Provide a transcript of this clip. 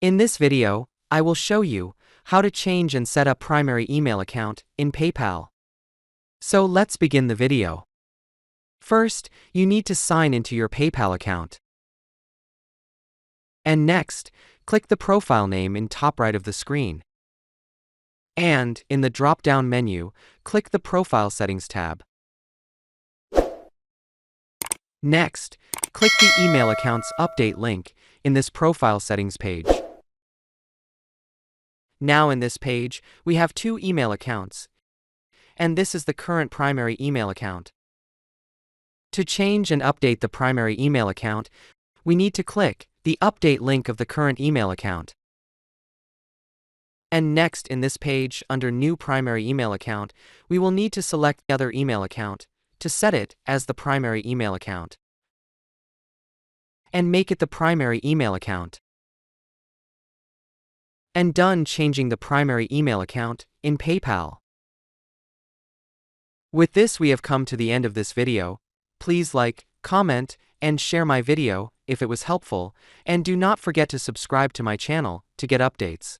In this video, I will show you how to change and set up primary email account in PayPal. So let's begin the video. First, you need to sign into your PayPal account. And next, click the profile name in top right of the screen. And, in the drop-down menu, click the Profile Settings tab. Next, click the Email Accounts Update link in this Profile Settings page. Now in this page, we have two email accounts, and this is the current primary email account. To change and update the primary email account, we need to click the Update link of the current email account. And next in this page, under New Primary Email Account, we will need to select the other email account to set it as the primary email account. And make it the primary email account. And done changing the primary email account in PayPal. With this, we have come to the end of this video. Please like, comment, and share my video if it was helpful, and do not forget to subscribe to my channel to get updates.